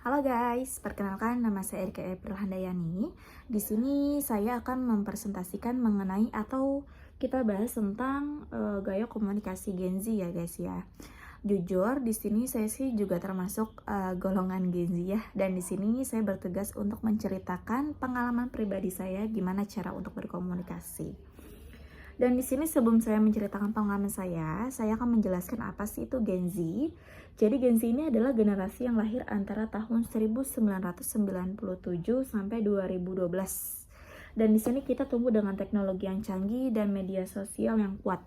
Halo guys, perkenalkan nama saya Erika April Handayani. Di sini saya akan mempresentasikan mengenai atau kita bahas tentang gaya komunikasi Gen Z ya guys ya. Jujur di sini saya sih juga termasuk golongan Gen Z ya, dan di sini saya bertugas untuk menceritakan pengalaman pribadi saya gimana cara untuk berkomunikasi. Dan di sini sebelum saya menceritakan pengalaman saya akan menjelaskan apa sih itu Gen Z. Jadi Gen Z ini adalah generasi yang lahir antara tahun 1997 sampai 2012. Dan di sini kita tumbuh dengan teknologi yang canggih dan media sosial yang kuat.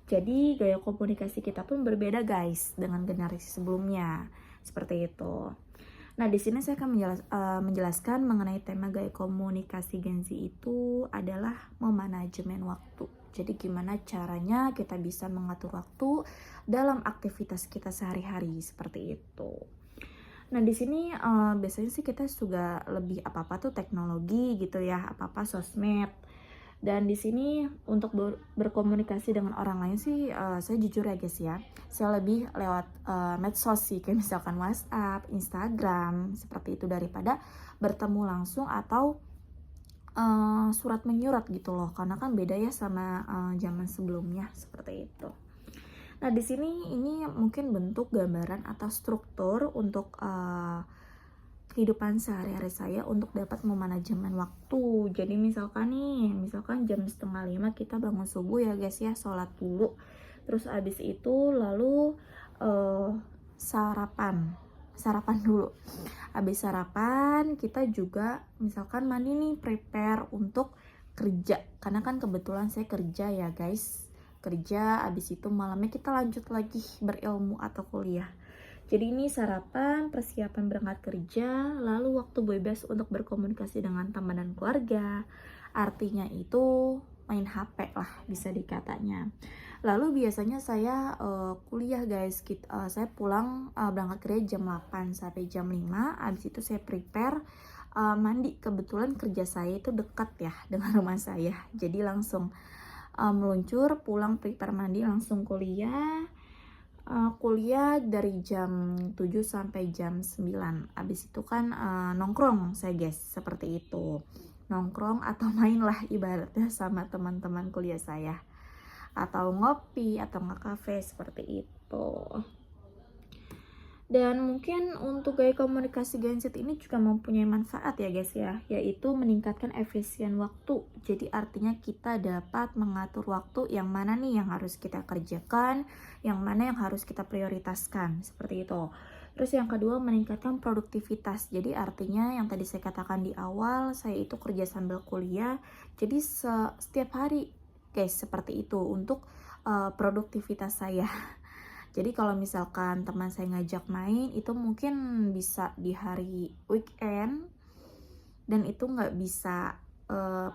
Jadi gaya komunikasi kita pun berbeda guys dengan generasi sebelumnya. Seperti itu. Nah, di sini saya akan menjelaskan mengenai tema gaya komunikasi Gen Z itu adalah memanajemen waktu. Jadi gimana caranya kita bisa mengatur waktu dalam aktivitas kita sehari-hari seperti itu. Nah, di sini biasanya sih kita juga lebih apa-apa tuh teknologi gitu ya, apa-apa sosmed. Dan di sini untuk berkomunikasi dengan orang lain sih saya jujur ya guys ya, saya lebih lewat medsos sih, kayak misalkan WhatsApp, Instagram seperti itu daripada bertemu langsung atau surat menyurat gitu loh, karena kan beda ya sama zaman sebelumnya seperti itu. Nah, di sini ini mungkin bentuk gambaran atau struktur untuk kehidupan sehari-hari saya untuk dapat memanajemen waktu. Jadi misalkan jam 4:30 kita bangun subuh ya guys ya, sholat dulu. Terus abis itu lalu sarapan dulu. Abis sarapan kita juga misalkan mandi nih, prepare untuk kerja. Karena kan kebetulan saya kerja ya guys. Kerja, abis itu malamnya kita lanjut lagi berilmu atau kuliah. Jadi ini sarapan, persiapan berangkat kerja, lalu waktu bebas untuk berkomunikasi dengan teman dan keluarga. Artinya itu main HP lah bisa dikatanya. Lalu biasanya saya kuliah guys, saya pulang berangkat kerja jam 8 sampai jam 5. Habis itu saya prepare mandi. Kebetulan kerja saya itu dekat ya dengan rumah saya. Jadi langsung meluncur, pulang prepare mandi langsung kuliah. Kuliah dari jam 7 sampai jam 9. Abis itu kan nongkrong saya guys, seperti itu. Nongkrong atau main lah ibaratnya sama teman-teman kuliah saya. Atau ngopi atau nge-cafe seperti itu. Dan mungkin untuk gaya komunikasi Gen Z ini juga mempunyai manfaat ya guys ya, yaitu meningkatkan efisien waktu. Jadi artinya kita dapat mengatur waktu yang mana nih yang harus kita kerjakan, yang mana yang harus kita prioritaskan, seperti itu. Terus yang kedua, meningkatkan produktivitas. Jadi artinya yang tadi saya katakan di awal, saya itu kerja sambil kuliah. Jadi setiap hari guys seperti itu untuk produktivitas saya. Jadi kalau misalkan teman saya ngajak main, itu mungkin bisa di hari weekend, dan itu nggak bisa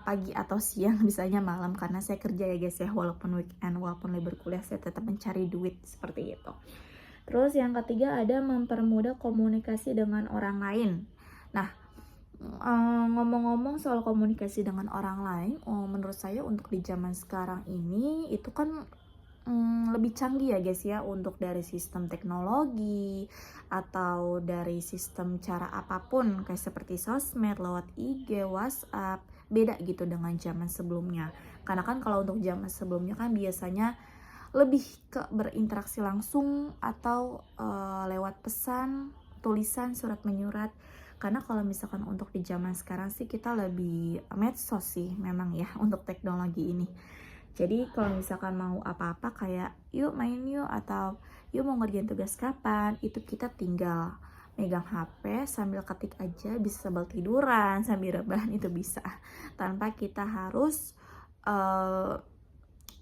pagi atau siang, bisanya malam, karena saya kerja ya guys ya, walaupun weekend, walaupun libur kuliah, saya tetap mencari duit seperti itu. Terus yang ketiga ada mempermudah komunikasi dengan orang lain. Nah, ngomong-ngomong soal komunikasi dengan orang lain, menurut saya untuk di zaman sekarang ini itu kan lebih canggih ya guys ya, untuk dari sistem teknologi atau dari sistem cara apapun, kayak seperti sosmed lewat IG, WhatsApp, beda gitu dengan zaman sebelumnya. Karena kan kalau untuk zaman sebelumnya kan biasanya lebih ke berinteraksi langsung atau lewat pesan, tulisan, surat menyurat. Karena kalau misalkan untuk di zaman sekarang sih kita lebih medsos sih memang ya untuk teknologi ini. Jadi kalau misalkan mau apa-apa kayak yuk main yuk atau yuk mau ngerjain tugas kapan, itu kita tinggal megang HP sambil ketik aja, bisa sambil tiduran, sambil rebahan itu bisa. Tanpa kita harus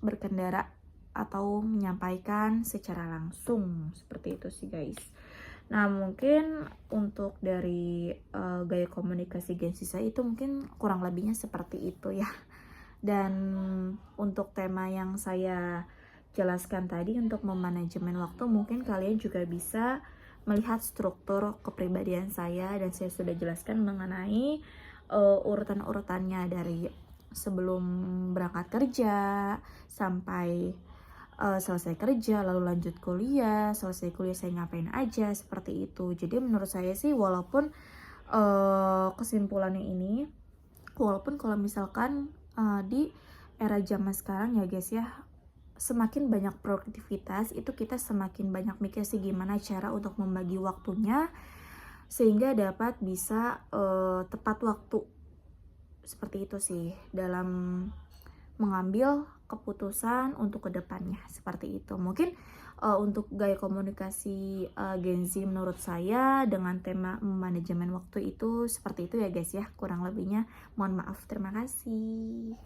berkendara atau menyampaikan secara langsung, seperti itu sih guys. Nah, mungkin untuk dari gaya komunikasi Gen Z saya itu mungkin kurang lebihnya seperti itu ya. Dan untuk tema yang saya jelaskan tadi untuk memanajemen waktu, mungkin kalian juga bisa melihat struktur kepribadian saya, dan saya sudah jelaskan mengenai urutan-urutannya dari sebelum berangkat kerja sampai selesai kerja lalu lanjut kuliah, selesai kuliah saya ngapain aja, seperti itu. Jadi menurut saya sih walaupun kesimpulannya ini, walaupun kalau misalkan di era zaman sekarang ya guys ya, semakin banyak produktivitas itu kita semakin banyak mikir sih gimana cara untuk membagi waktunya sehingga dapat bisa tepat waktu, seperti itu sih dalam mengambil keputusan untuk kedepannya, seperti itu. Mungkin untuk gaya komunikasi Gen Z menurut saya dengan tema manajemen waktu itu seperti itu ya guys ya, kurang lebihnya mohon maaf, terima kasih.